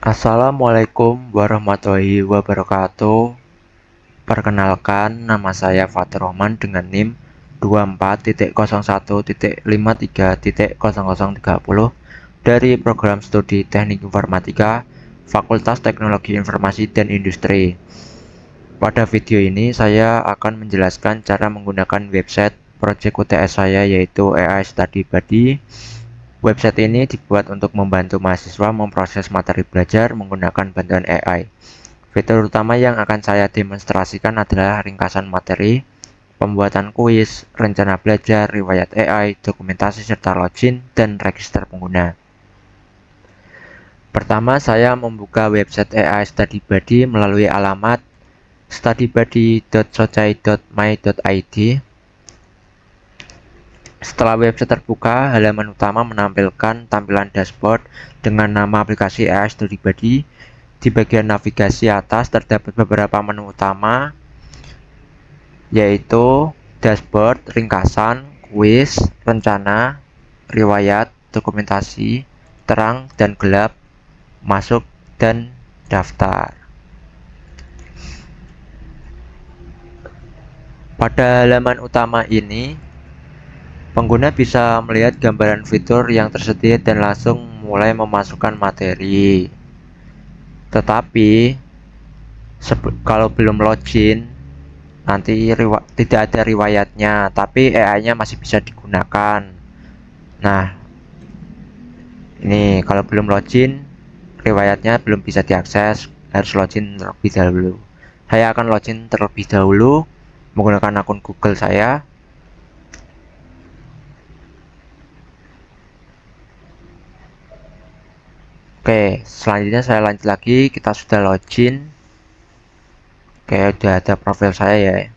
Assalamualaikum warahmatullahi wabarakatuh. Perkenalkan, nama saya Fatur Rahman dengan NIM 24.01.53.0030 dari program studi Teknik Informatika Fakultas Teknologi Informasi dan Industri. Pada video ini saya akan menjelaskan cara menggunakan website proyek UTS saya, yaitu AI Study Buddy. Website ini dibuat untuk membantu mahasiswa memproses materi belajar menggunakan bantuan AI. Fitur utama yang akan saya demonstrasikan adalah ringkasan materi, pembuatan kuis, rencana belajar, riwayat AI, dokumentasi serta login dan register pengguna. Pertama, saya membuka website AI Study Buddy melalui alamat studybuddy.society.my.id. Setelah website terbuka, halaman utama menampilkan tampilan dashboard dengan nama aplikasi AI Study Buddy. Di bagian navigasi atas terdapat beberapa menu utama, yaitu dashboard, ringkasan, kuis, rencana, riwayat, dokumentasi, terang dan gelap, masuk, dan daftar. Pada halaman utama ini, pengguna bisa melihat gambaran fitur yang tersedia dan langsung mulai memasukkan materi. Tetapi kalau belum login, nanti tidak ada riwayatnya, tapi AI-nya masih bisa digunakan. Nah, ini kalau belum login, riwayatnya belum bisa diakses, harus login terlebih dahulu. Saya akan login terlebih dahulu menggunakan akun Google saya. Oke, selanjutnya saya lanjut lagi. Kita sudah login. Oke, udah ada profil saya ya.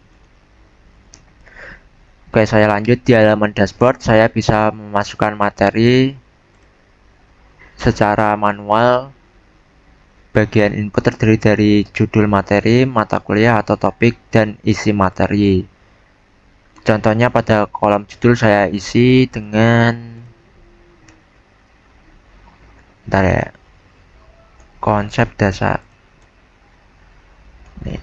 Oke, saya lanjut di halaman dashboard. Saya bisa memasukkan materi secara manual. Bagian input terdiri dari judul materi, mata kuliah atau topik, dan isi materi. Contohnya pada kolom judul saya isi dengan konsep dasar. Nih.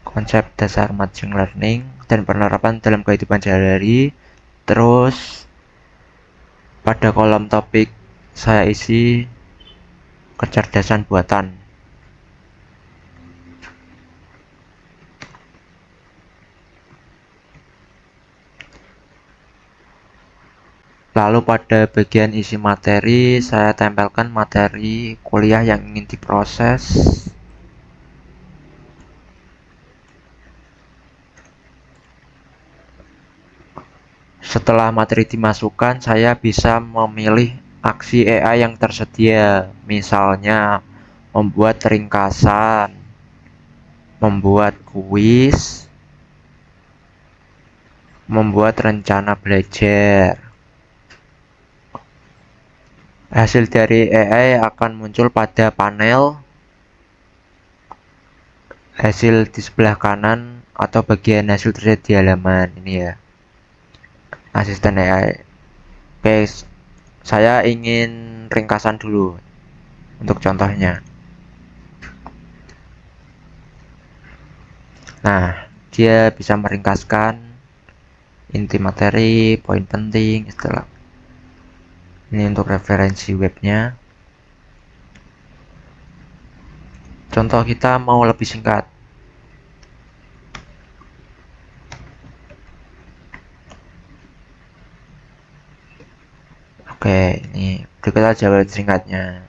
Konsep dasar machine learning dan penerapan dalam kehidupan sehari-hari. Terus pada kolom topik saya isi kecerdasan buatan. Lalu pada bagian isi materi, saya tempelkan materi kuliah yang ingin diproses. Setelah materi dimasukkan, saya bisa memilih aksi AI yang tersedia. Misalnya, membuat ringkasan, membuat kuis, membuat rencana belajar. Hasil dari AI akan muncul pada panel hasil di sebelah kanan atau bagian hasil tersedia di halaman ini ya. Asisten AI. Oke, saya ingin ringkasan dulu untuk contohnya. Nah, dia bisa meringkaskan inti materi, poin penting, istilah. Ini untuk referensi webnya. Contoh kita mau lebih singkat. Oke, ini berikut aja jawaban singkatnya.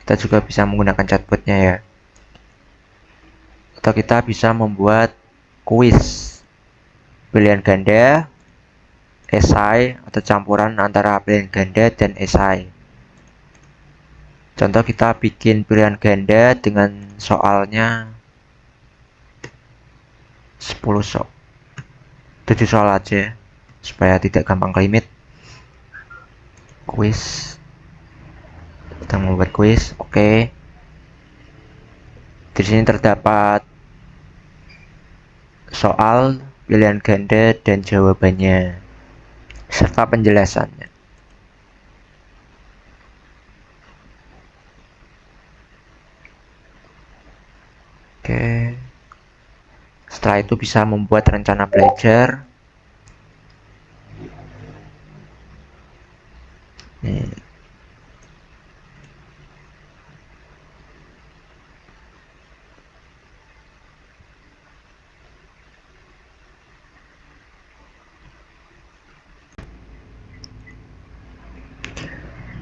Kita juga bisa menggunakan chatbotnya ya. Atau kita bisa membuat kuis pilihan ganda, esai, atau campuran antara pilihan ganda dan esai. Contoh kita bikin pilihan ganda dengan soalnya 10 soal. 7 soal aja supaya tidak gampang kelimit. Kuis. Kita membuat kuis. Oke. Di sini terdapat soal, pilihan ganda, dan jawabannya serta penjelasannya. Setelah itu bisa membuat rencana belajar.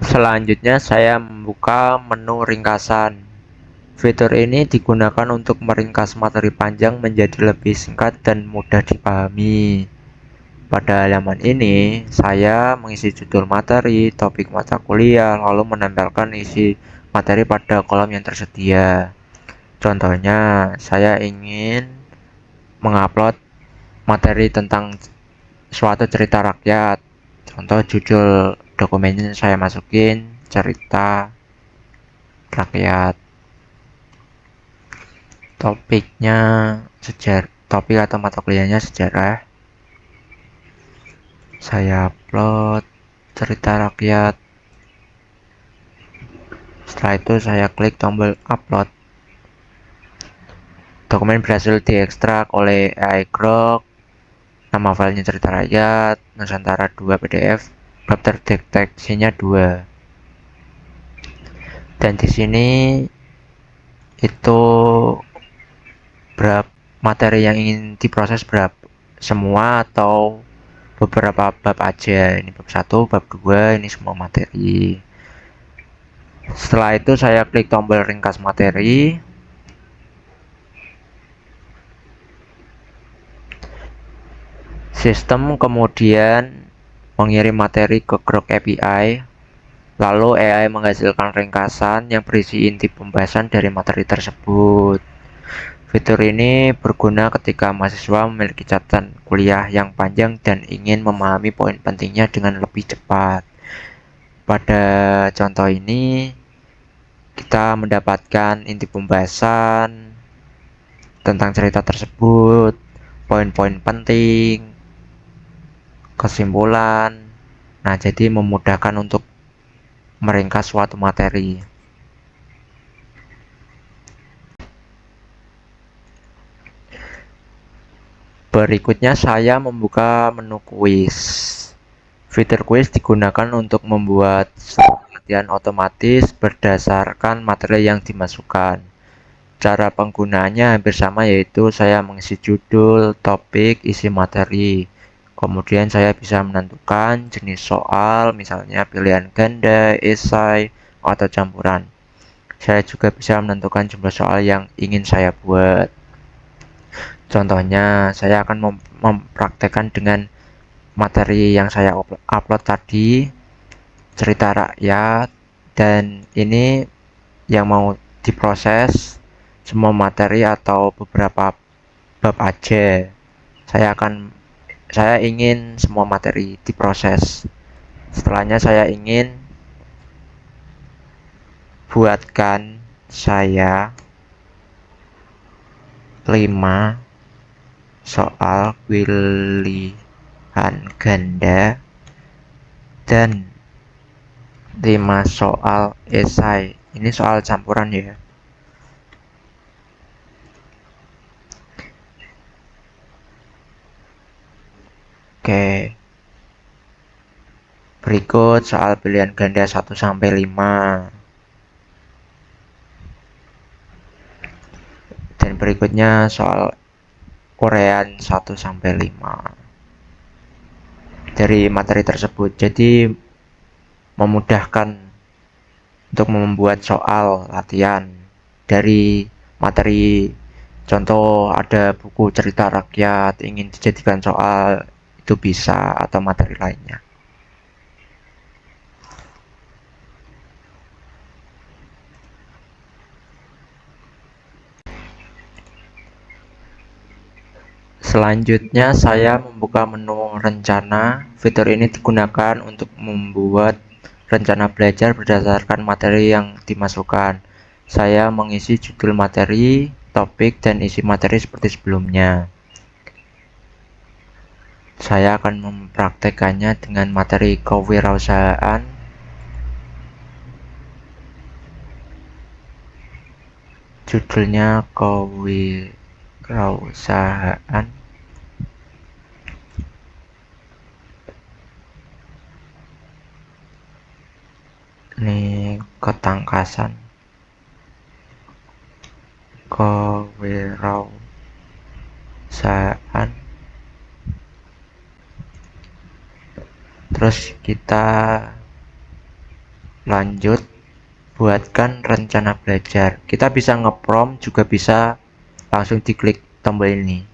Selanjutnya saya membuka menu ringkasan. Fitur ini digunakan untuk meringkas materi panjang menjadi lebih singkat dan mudah dipahami. Pada halaman ini, saya mengisi judul materi, topik mata kuliah, lalu menempelkan isi materi pada kolom yang tersedia. Contohnya, saya ingin mengupload materi tentang suatu cerita rakyat. Contoh judul dokumennya saya masukin cerita rakyat. Topiknya sejarah, topik atau mata kuliahnya sejarah. Saya upload cerita rakyat. Setelah itu saya klik tombol upload. Dokumen berhasil diekstrak oleh AI Grok. Nama filenya cerita rakyat Nusantara 2 PDF. Bab terdeteksinya 2. Dan di sini itu berapa materi yang ingin diproses, berapa semua atau beberapa bab aja. Ini bab 1, bab 2, ini semua materi. Setelah itu saya klik tombol ringkas materi. Sistem kemudian mengirim materi ke Grok API. Lalu AI menghasilkan ringkasan yang berisi inti pembahasan dari materi tersebut. Fitur ini berguna ketika mahasiswa memiliki catatan kuliah yang panjang dan ingin memahami poin pentingnya dengan lebih cepat. Pada contoh ini, kita mendapatkan inti pembahasan tentang cerita tersebut, poin-poin penting, kesimpulan. Nah, jadi memudahkan untuk meringkas suatu materi. Berikutnya saya membuka menu kuis. Fitur kuis digunakan untuk membuat latihan otomatis berdasarkan materi yang dimasukkan. Cara penggunaannya hampir sama, yaitu saya mengisi judul, topik, isi materi. Kemudian saya bisa menentukan jenis soal, misalnya pilihan ganda, esai, atau campuran. Saya juga bisa menentukan jumlah soal yang ingin saya buat. Contohnya, saya akan mempraktekkan dengan materi yang saya upload tadi, cerita rakyat, dan ini yang mau diproses semua materi atau beberapa bab aja. Saya ingin semua materi diproses. Setelahnya saya ingin buatkan saya 5 soal pilihan ganda dan 5 soal esai. Ini soal campuran ya. Oke. Berikut soal pilihan ganda 1 sampai 5. Dan berikutnya soal urean 1 sampai 5 dari materi tersebut. Jadi memudahkan untuk membuat soal latihan dari materi. Contoh ada buku cerita rakyat ingin dijadikan soal, itu bisa, atau materi lainnya. Selanjutnya saya membuka menu rencana. Fitur ini digunakan untuk membuat rencana belajar berdasarkan materi yang dimasukkan. Saya mengisi judul materi, topik, dan isi materi seperti sebelumnya. Saya akan mempraktekannya dengan materi kewirausahaan. Judulnya Kewirausahaan, nih ketangkasan, kewirausahaan. Terus kita lanjut buatkan rencana belajar. Kita bisa nge-prompt, juga bisa langsung diklik tombol ini.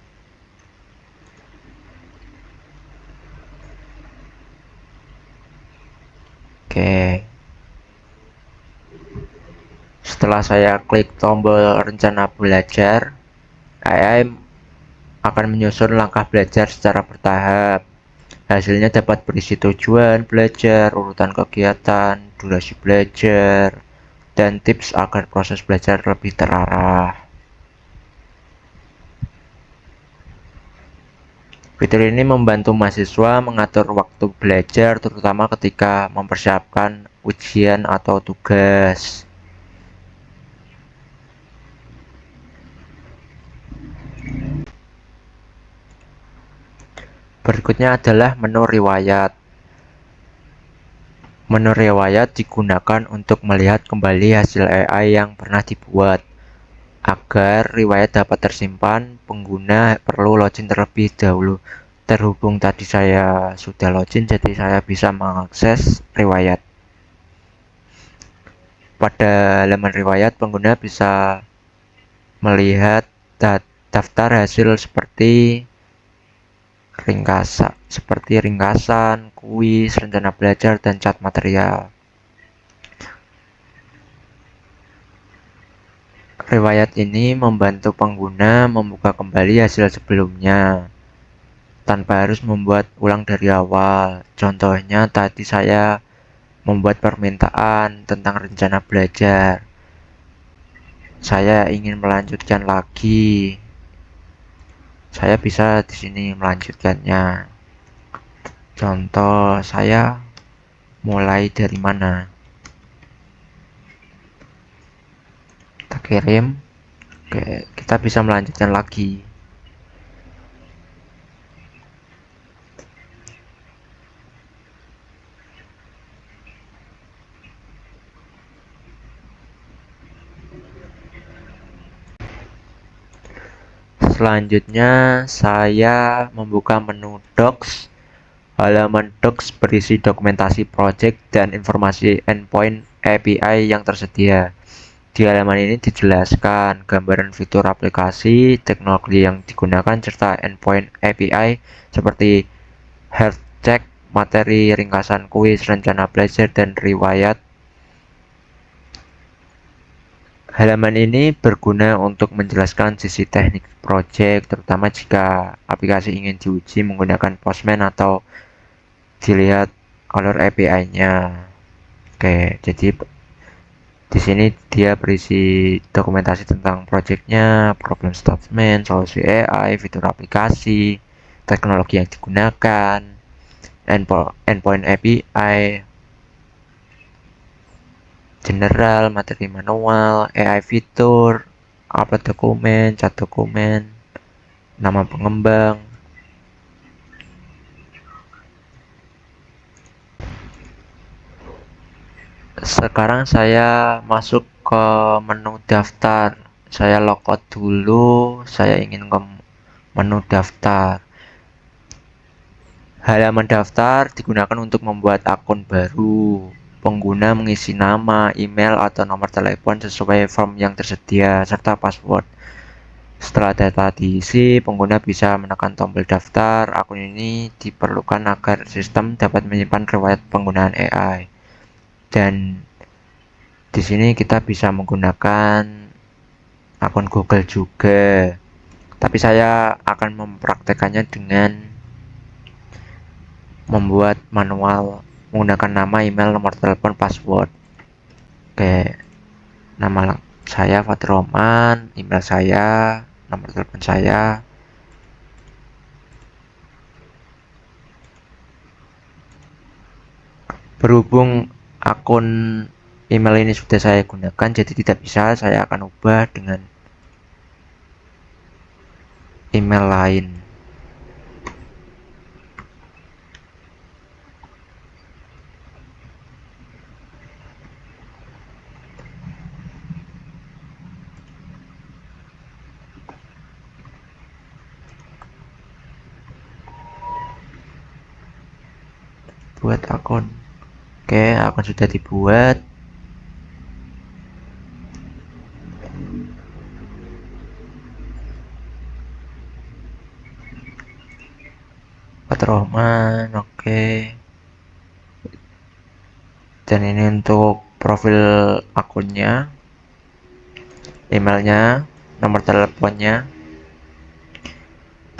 Oke. Setelah saya klik tombol rencana belajar, AI akan menyusun langkah belajar secara bertahap. Hasilnya dapat berisi tujuan belajar, urutan kegiatan, durasi belajar, dan tips agar proses belajar lebih terarah. Fitur ini membantu mahasiswa mengatur waktu belajar, terutama ketika mempersiapkan ujian atau tugas. Berikutnya adalah menu riwayat. Menu riwayat digunakan untuk melihat kembali hasil AI yang pernah dibuat. Agar riwayat dapat tersimpan, pengguna perlu login terlebih dahulu. Terhubung tadi saya sudah login, jadi saya bisa mengakses riwayat. Pada halaman riwayat, pengguna bisa melihat daftar hasil seperti ringkasan, kuis, rencana belajar, dan cat material. Riwayat ini membantu pengguna membuka kembali hasil sebelumnya tanpa harus membuat ulang dari awal. Contohnya tadi saya membuat permintaan tentang rencana belajar. Saya ingin melanjutkan lagi. Saya bisa di sini melanjutkannya. Contoh saya mulai dari mana? Kita kirim. Oke, kita bisa melanjutkan lagi. Selanjutnya saya membuka menu Docs. Halaman Docs berisi dokumentasi project dan informasi endpoint API yang tersedia. Di halaman ini dijelaskan gambaran fitur aplikasi, teknologi yang digunakan, serta endpoint API seperti health check, materi, ringkasan kuis, rencana belajar, dan riwayat. Halaman ini berguna untuk menjelaskan sisi teknik project, terutama jika aplikasi ingin diuji menggunakan Postman atau dilihat alur API-nya. Oke, jadi di sini dia berisi dokumentasi tentang projectnya, problem statement, solusi AI, fitur aplikasi, teknologi yang digunakan, endpoint API, general, materi manual, AI fitur, upload dokumen, cat dokumen, nama pengembang. Sekarang saya masuk ke menu daftar. Saya logout dulu, saya ingin ke menu daftar. Halaman daftar digunakan untuk membuat akun baru. Pengguna mengisi nama, email, atau nomor telepon sesuai form yang tersedia, serta password. Setelah data diisi, pengguna bisa menekan tombol daftar. Akun ini diperlukan agar sistem dapat menyimpan riwayat penggunaan AI. Dan di sini kita bisa menggunakan akun Google juga. Tapi saya akan mempraktekannya dengan membuat manual menggunakan nama, email, nomor telepon, password. Oke, nama saya Fadroman, email saya, nomor telepon saya. Berhubung akun email ini sudah saya gunakan, jadi tidak bisa, saya akan ubah dengan email lain. Buat akun. Oke, akun sudah dibuat. Fathrohman, oke. Dan ini untuk profil akunnya, emailnya, nomor teleponnya.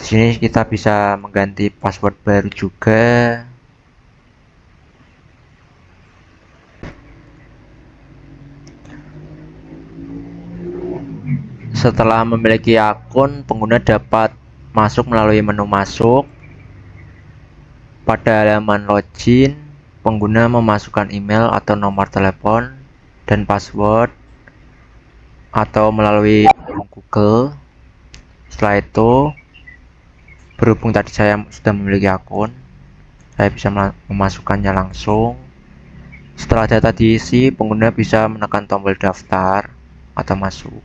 Di sini kita bisa mengganti password baru juga. Setelah memiliki akun, pengguna dapat masuk melalui menu masuk. Pada halaman login, pengguna memasukkan email atau nomor telepon dan password atau melalui Google. Setelah itu, berhubung tadi saya sudah memiliki akun, saya bisa memasukkannya langsung. Setelah data diisi, pengguna bisa menekan tombol daftar atau masuk.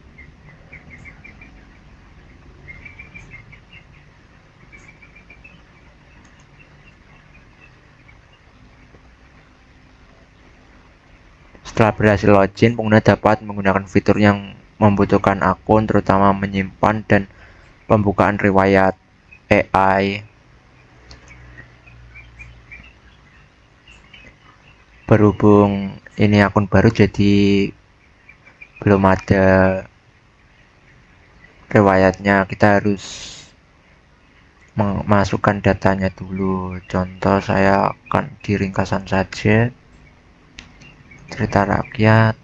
Setelah berhasil login, pengguna dapat menggunakan fitur yang membutuhkan akun, terutama menyimpan dan pembukaan riwayat AI. Berhubung ini akun baru, jadi belum ada riwayatnya, kita harus memasukkan datanya dulu. Contoh, saya akan di ringkasan saja. Cerita rakyat,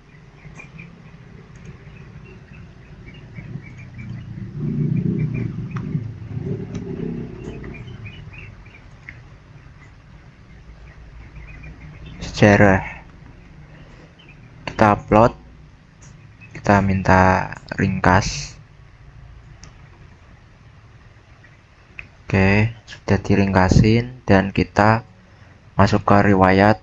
sejarah. Kita upload, kita minta ringkas. Oke, sudah diringkasin dan kita masuk ke riwayat,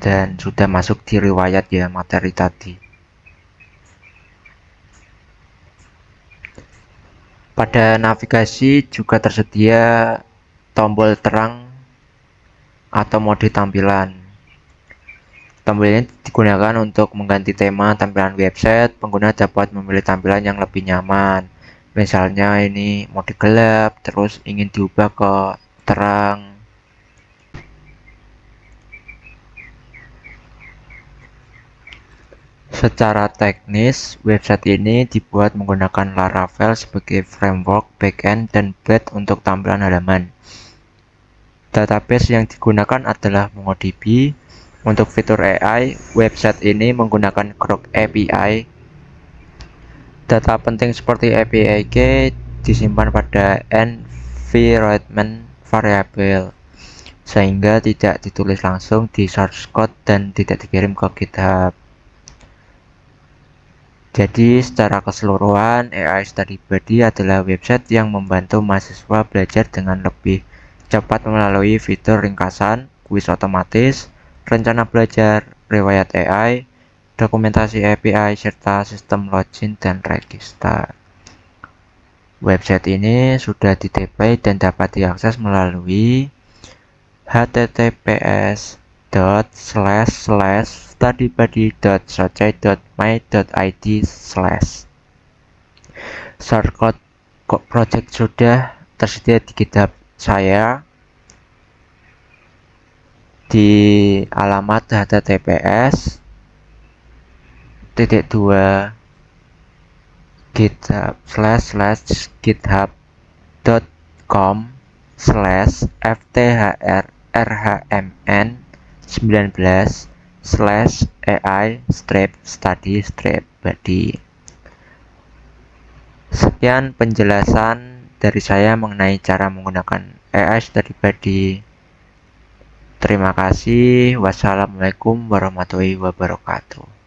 dan sudah masuk di riwayat ya materi tadi. Pada navigasi juga tersedia tombol terang atau mode tampilan. Tombol ini digunakan untuk mengganti tema tampilan website. Pengguna dapat memilih tampilan yang lebih nyaman. Misalnya ini mode gelap, terus ingin diubah ke terang. Secara teknis, website ini dibuat menggunakan Laravel sebagai framework backend dan Blade untuk tampilan halaman. Database yang digunakan adalah MongoDB. Untuk fitur AI, website ini menggunakan Grok API. Data penting seperti API key disimpan pada environment variable, sehingga tidak ditulis langsung di source code dan tidak dikirim ke GitHub. Jadi secara keseluruhan, AI Study Buddy adalah website yang membantu mahasiswa belajar dengan lebih cepat melalui fitur ringkasan, kuis otomatis, rencana belajar, riwayat AI, dokumentasi API, serta sistem login dan register. Website ini sudah dideploy dan dapat diakses melalui https://studybuddy.socai.my.id/. Shortcode project sudah tersedia di GitHub saya di alamat https://github.com/fthrmn19/ai-study-buddy. Sekian penjelasan dari saya mengenai cara menggunakan AI Study Buddy. Terima kasih. Wassalamualaikum warahmatullahi wabarakatuh.